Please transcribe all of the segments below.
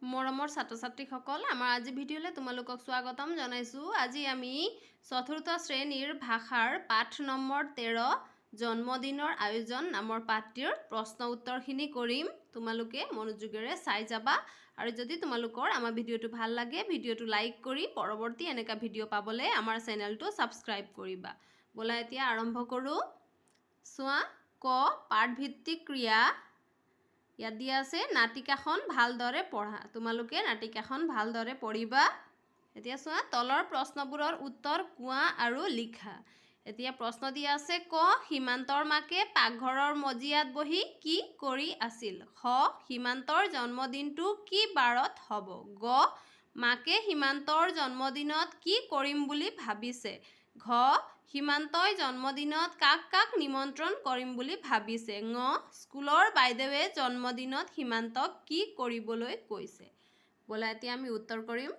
মৰমৰ ছাত্ৰ ছাত্ৰীসকল, আমাৰ আজি ভিডিঅ'লৈ তোমালোকক স্বাগতম জনাইছোঁ। আজি আমি চতুৰ্থ শ্ৰেণীৰ ভাষাৰ পাঠ নম্বৰ 13 জন্মদিনৰ আয়োজন নামৰ পাঠটিৰ প্ৰশ্ন উত্তৰখিনি কৰিম। তোমালোকে মনোযোগেৰে চাই যাবা আৰু যদি তোমালোকৰ আমাৰ ভিডিঅ'টো ভাল লাগে ভিডিঅ'টো লাইক কৰি পৰৱৰ্তী এনেকা ভিডিঅ' পাবলৈ আমাৰ চেনেলটো ছাবস্ক্ৰাইব কৰিবা। ব'লা এতিয়া আৰম্ভ কৰোঁ। চোৱা, ক পাঠভিত্তিক ক্ৰিয়া। ইয়াত দিয়া আছে নাটিকাখন ভালদৰে পঢ়া। তোমালোকে নাটিকাখন ভালদৰে পঢ়িবা। এতিয়া চোৱা, তলৰ প্ৰশ্নবোৰৰ উত্তৰ কোৱা আৰু লিখা। এতিয়া প্ৰশ্ন দিয়া আছে, ক সীমান্তৰ মাকে পাকঘৰৰ মজিয়াত বহি কি কৰি আছিল? খ সীমান্তৰ জন্মদিনটো কি বাৰত হ'ব? গ মাকে সীমান্তৰ জন্মদিনত কি কৰিম বুলি ভাবিছে? ঘ সীমান্তই জন্মদিনত কাক কাক নিমন্ত্ৰণ কৰিম বুলি ভাবিছে? ঙ স্কুলৰ বাইদেৱে জন্মদিনত সীমান্তক কি কৰিবলৈ কৈছে? ব'লা এতিয়া আমি উত্তৰ কৰিম।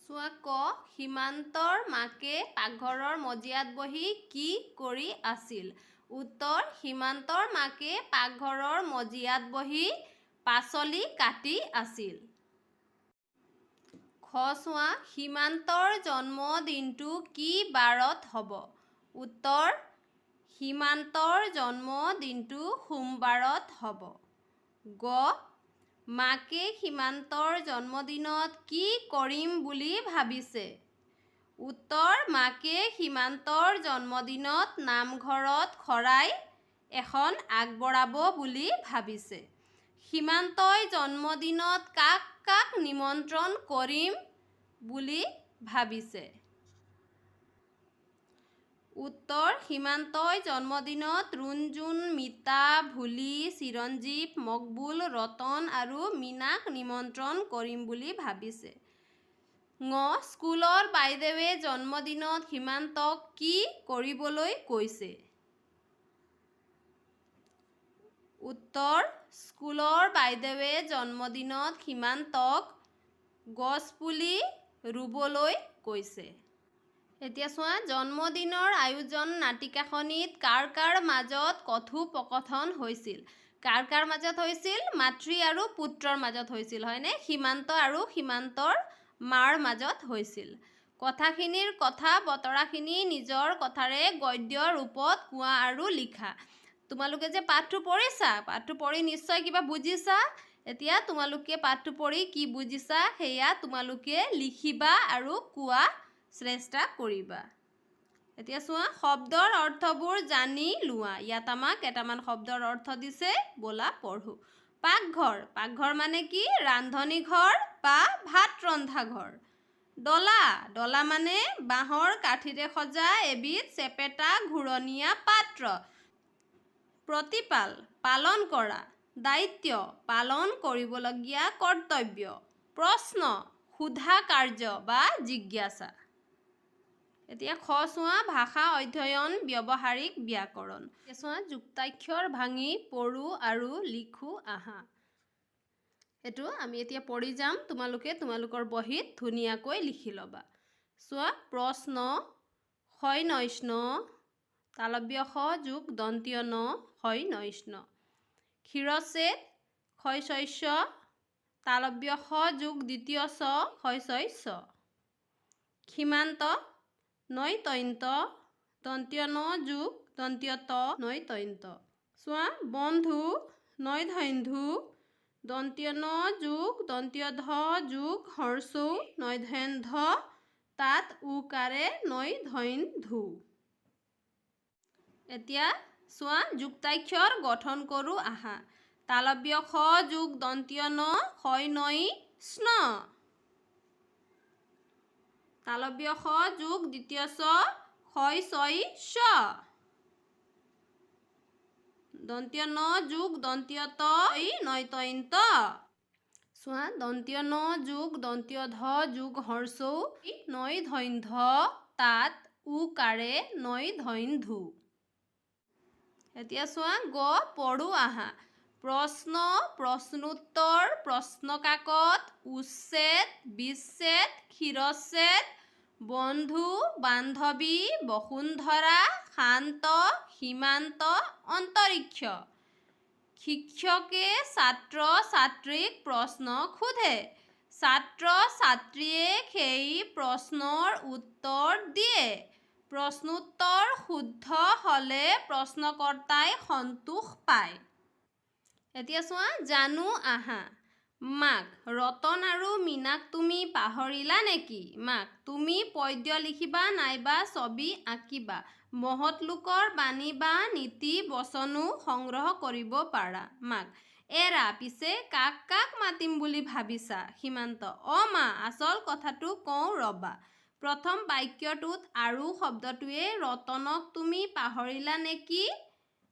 চোৱা, ক সীমান্তৰ মাকে পাকঘৰৰ মজিয়াত বহি কি কৰি আছিল? উত্তৰ সীমান্তৰ মাকে পাকঘৰৰ মজিয়াত বহি পাচলি কাটি আছিল। খ চোৱা, সীমান্তৰ জন্মদিনটো কি বাৰত হ'ব? উত্তৰ সীমান্তৰ জন্মদিনটো সোমবাৰত হ'ব। গ মাকে সীমান্তৰ জন্মদিনত কি কৰিম বুলি ভাবিছে? উত্তৰ মাকে সীমান্তৰ জন্মদিনত নামঘৰত শৰাই এখন আগবঢ়াব বুলি ভাবিছে। সীমান্তই জন্মদিনত কাক কাক নিমন্ত্ৰণ কৰিম বুলি ভাবিছে? উত্তৰ সীমান্তই জন্মদিনত ৰুণজুণ, মিতা, ভুলি, চিৰঞ্জীৱ, মকবুল, ৰতন আৰু মীনাক নিমন্ত্ৰণ কৰিম বুলি ভাবিছে। ঙ স্কুলৰ বাইদেৱে জন্মদিনত সীমান্তক কি কৰিবলৈ কৈছে? উত্তৰ স্কুলৰ বাইদেৱে জন্মদিনত সীমান্তক গছপুলি ৰুবলৈ কৈছে। এতিয়া চোৱা, জন্মদিনৰ আয়োজন নাটিকাখনিত কাৰ কাৰ মাজত কথোপকথন হৈছিল? কাৰ কাৰ মাজত হৈছিল? মাতৃ আৰু পুত্ৰৰ মাজত হৈছিল, হয়নে? সীমান্ত আৰু সীমান্তৰ মাৰ মাজত হৈছিল। কথাখিনিৰ কথা বতৰাখিনি নিজৰ কথাৰে গদ্য ৰূপত কোৱা আৰু লিখা। তোমালোকে যে পাঠটো পঢ়িছা, পাঠটো পঢ়ি নিশ্চয় কিবা বুজিছা। এতিয়া তোমালোকে পাঠটো পঢ়ি কি বুজিছা সেয়া তোমালোকে লিখিবা আৰু কোৱা চেষ্টা কৰিবা। এতিয়া চোৱা, শব্দৰ অৰ্থবোৰ জানি লোৱা। ইয়াত আমাক কেইটামান শব্দৰ অৰ্থ দিছে, ব'লা পঢ়ো। পাকঘৰ, পাকঘৰ মানে কি? ৰান্ধনি ঘৰ বা ভাত ৰন্ধা ঘৰ। ডলা, ডলা মানে বাঁহৰ কাঠিৰে সজা এবিধ চেপেটা ঘূৰণীয়া পাত্ৰ। প্ৰতিপাল, পালন কৰা। দায়িত্ব, পালন কৰিবলগীয়া কৰ্তব্য। প্ৰশ্ন, সোধা কাৰ্য বা জিজ্ঞাসা। এতিয়া খ চোৱা, ভাষা অধ্যয়ন ব্যৱহাৰিক ব্যাকৰণ। চোৱা, যুক্তাক্ষৰ ভাঙি পঢ়ো আৰু লিখো আহা। এইটো আমি এতিয়া পঢ়ি যাম, তোমালোকে তোমালোকৰ বহীত ধুনীয়াকৈ লিখি ল'বা। চোৱা, প্ৰশ্ন হয় নৈষ্ণ, তালব্য শ যোগ দন্তীয় ন হয় নৈষ্ণ। ক্ষীৰচ্ছেদ হয় শস্য, তালব্য শ যোগ দ্বিতীয় ছ হয় ছ। সীমান্ত নৈতৈন্ত, দন্তীয় ন যোগ দন্তীয় ত নৈতৈন্ত। চোৱা, বন্ধু নৈধৈন্ধু, দন্তীয় ন যোগ দন্তীয় ধ যোগ হৰ্ষৌ নৈধেন্ধ, তাত উকাৰে নৈধৈন্ধু। এতিয়া চোৱা, যুক্তাক্ষৰ গঠন কৰোঁ আহা। তালব্য শ যোগ দন্তীয় ন হয় নৈ-স্ন। তালব্য শ যোগ দ্বিতীয় ছ হয় ছই-স। দন্তীয় ন যোগ দন্তীয় ত নৈতৈন্ত। চোৱা, দন্তীয় ন যোগ দন্তীয় ধ যোগ হৰ্ষৌ নৈধৈন্ধ, তাত উকাৰে নৈধৈন্ধু। এতিয়া চোৱা, গ পঢ়ো আহা। প্ৰশ্ন, প্ৰশ্নোত্তৰ, প্ৰশ্নকাকত, উচ্ছেদ, বিচ্ছেদ, ক্ষীৰচ্ছেদ, বন্ধু, বান্ধৱী, বসুন্ধৰা, শান্ত, সীমান্ত, অন্তৰিক্ষ। শিক্ষকে ছাত্ৰ ছাত্ৰীক প্ৰশ্ন সোধে। ছাত্ৰ ছাত্ৰীয়ে সেই প্ৰশ্নৰ উত্তৰ দিয়ে। প্ৰশ্নোত্তৰ শুদ্ধ হ'লে প্ৰশ্নকৰ্তাই সন্তোষ পায়। এতিয়া চোৱা, জানো আহা। মাক, ৰতন আৰু মীনাক তুমি পাহৰিলা নেকি? মাক, তুমি পদ্য লিখিবা নাইবা ছবি আঁকিবা। মহৎ লোকৰ বাণী বা নীতি বচনো সংগ্ৰহ কৰিব পাৰা। মাক, এৰা পিছে কাক কাক মাতিম বুলি ভাবিছা? সীমান্ত, মা, আচল কথাটো কওঁ ৰবা। প্ৰথম বাক্যটোত আৰু শব্দটোৱে ৰতনক তুমি পাহৰিলা নেকি?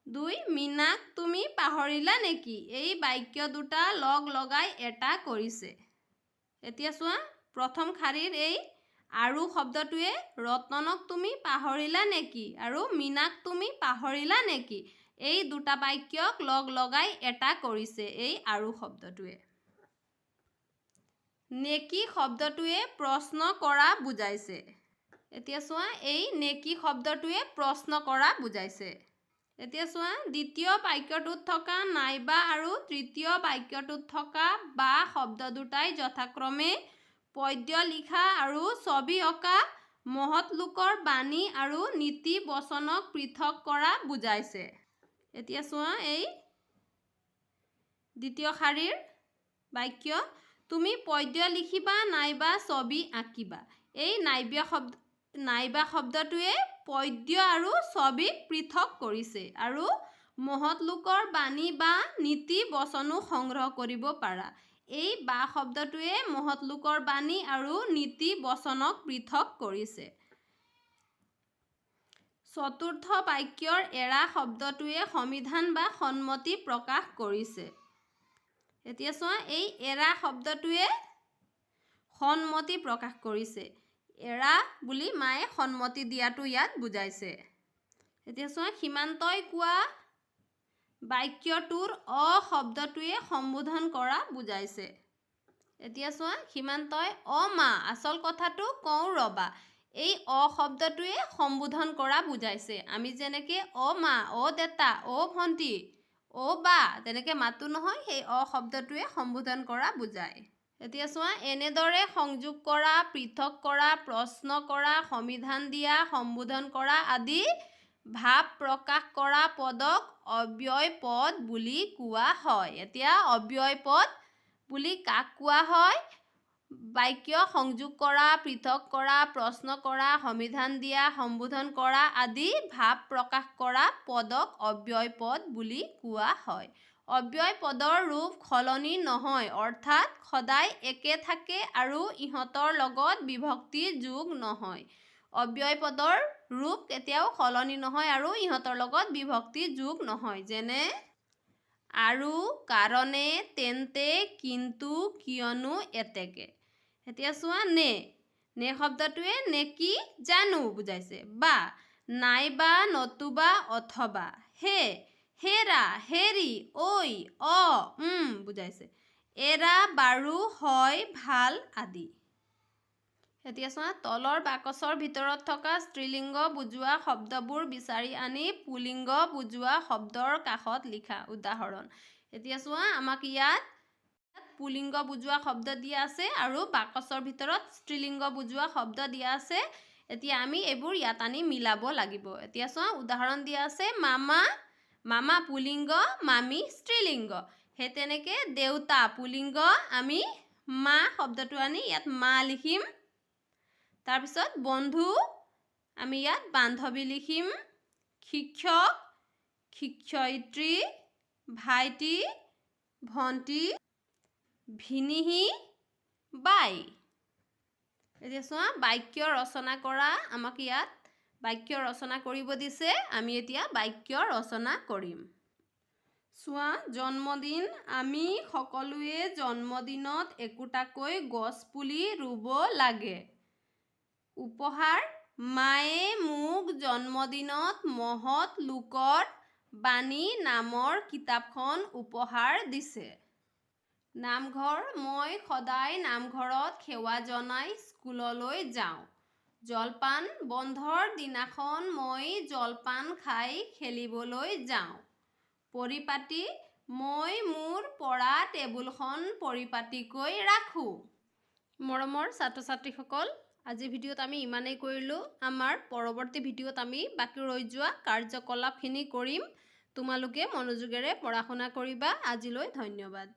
2. মীনাক তুমি পাহৰিলা নেকি? এই বাক্য দুটা লগ লগাই এটা কৰিছে। এতিয়া চোৱা, প্ৰথম শাৰীৰ এই আৰু শব্দটোৱে ৰতনক তুমি পাহৰিলা নেকি আৰু মীনাক তুমি পাহৰিলা নেকি, এই দুটা বাক্যক লগ লগাই এটা কৰিছে এই আৰু শব্দটোৱে। নেকি শব্দটোৱে প্ৰশ্ন কৰা বুজাইছে। এতিয়া চোৱা, এই নেকি শব্দটোৱে প্ৰশ্ন কৰা বুজাইছে। এতিয়া চোৱা, দ্বিতীয় বাক্যটোত থকা নাইবা আৰু তৃতীয় বাক্যটোত থকা বা শব্দ দুটাই যথাক্ৰমে পদ্য লিখা আৰু ছবি অঁকা, মহৎ লোকৰ বাণী আৰু নীতি বচনক পৃথক কৰা বুজাইছে। এতিয়া চোৱা, এই দ্বিতীয় শাৰীৰ বাক্য, তুমি পদ্য লিখিবা নাইবা ছবি আঁকিবা। এই নাইবা শব্দটোৱে পদ্য আৰু ছবিক পৃথক কৰিছে আৰু মহৎ লোকৰ বাণী বা নীতি বচনো সংগ্ৰহ কৰিব পাৰা। এই বা শব্দটোৱে মহৎ লোকৰ বাণী আৰু নীতি বচনক পৃথক কৰিছে। চতুৰ্থ বাক্যৰ এৰা শব্দটোৱে সমিধান বা সন্মতি প্ৰকাশ কৰিছে। এতিয়া চোৱা, এই এৰা শব্দটোৱে সন্মতি প্ৰকাশ কৰিছে। এৰা বুলি মায়ে সন্মতি দিয়াটো ইয়াত বুজাইছে। এতিয়া চোৱা, সীমান্তই কোৱা বাক্যটোৰ শব্দটোৱে সম্বোধন কৰা বুজাইছে। এতিয়া চোৱা, সীমান্তই মা, আচল কথাটো কওঁ ৰবা। এই শব্দটোৱে সম্বোধন কৰা বুজাইছে। আমি যেনেকৈ মা, দেতা, ভণ্টি, বা তেনেকৈ মাতো নহয়, সেই শব্দটোৱে সম্বোধন কৰা বুজায়। এতিয়া চোৱা, এনেদৰে সংযোগ কৰা, পৃথক কৰা, প্ৰশ্ন কৰা, সমিধান দিয়া, সম্বোধন কৰা আদি ভাৱ প্ৰকাশ কৰা পদক অব্যয় পদ বুলি কোৱা হয়। এতিয়া অব্যয় পদ বুলি কাক কোৱা হয়? বাক্য সংযোগ কৰা, পৃথক কৰা, প্ৰশ্ন কৰা, সমিধান দিয়া, সম্বোধন কৰা আদি ভাৱ প্ৰকাশ কৰা পদক অব্যয় পদ বুলি কোৱা হয়। অব্যয় পদৰ ৰূপ সলনি নহয়, অৰ্থাৎ সদায় একে থাকে আৰু ইহঁতৰ লগত বিভক্তি যোগ নহয়। অব্যয় পদৰ ৰূপ কেতিয়াও সলনি নহয় আৰু ইহঁতৰ লগত বিভক্তি যোগ নহয়। যেনে আৰু, কাৰণে, তেন্তে, কিন্তু, কিয়নো, এতেকে। এতিয়া চোৱা, নে শব্দটোৱে নেকি, জানো বুজাইছে। বা, নাইবা, নতুবা, অথবা। হেৰা, হেৰি, ঐ, বুজাইছে। এৰা, বাৰু, হয়, ভাল আদি। এতিয়া চোৱা, তলৰ বাকচৰ ভিতৰত থকা স্ত্ৰীলিংগ বুজোৱা শব্দবোৰ বিচাৰি আনি পুলিংগ বুজোৱা শব্দৰ কাষত লিখা। উদাহৰণ। এতিয়া চোৱা, আমাক ইয়াত পুলিংগ বুজোৱা শব্দ দিয়া আছে আৰু বাকচৰ ভিতৰত স্ত্ৰীলিংগ বুজোৱা শব্দ দিয়া আছে। এতিয়া আমি এইবোৰ ইয়াত আনি মিলাব লাগিব। এতিয়া চোৱা, উদাহৰণ দিয়া আছে, মামা, মামা পুলিংগ, মামী স্ত্ৰীলিংগ। সেই তেনেকৈ দেউতা পুলিংগ, আমি মা শব্দটো আনি ইয়াত মা লিখিম। তাৰপিছত বন্ধু, আমি ইয়াত বান্ধৱী লিখিম। শিক্ষক, শিক্ষয়িত্ৰী, ভাইটি, ভণ্টি, ভিনিহি, বাই। এতিয়া চোৱা, বাক্য ৰচনা কৰা, আমাক ইয়াত বাক্য ৰচনা কৰিব দিছে। আমি এতিয়া বাক্য ৰচনা কৰিম। চোৱা, জন্মদিন, আমি সকলোৱে জন্মদিনত একোটাকৈ গছপুলি ৰুব লাগে। উপহাৰ, মায়ে মোক জন্মদিনত মহৎ লোকৰ বাণী নামৰ কিতাপখন উপহাৰ দিছে। নামঘৰ, মই সদায় নামঘৰত সেৱা জনাই স্কুললৈ যাওঁ। জলপান, বন্ধৰ দিনাখন মই জলপান খাই খেলিবলৈ যাওঁ। পৰিপাটি, মই মোৰ পঢ়া টেবুলখন পৰিপাটিকৈ ৰাখোঁ। মৰমৰ ছাত্ৰ ছাত্ৰীসকল, আজিৰ ভিডিঅ'ত আমি ইমানেই কৰিলোঁ। আমাৰ পৰৱৰ্তী ভিডিঅ'ত আমি বাকী ৰৈ যোৱা কাৰ্যকলাপখিনি কৰিম। তোমালোকে মনোযোগেৰে পঢ়া শুনা কৰিবা। আজিলৈ ধন্যবাদ।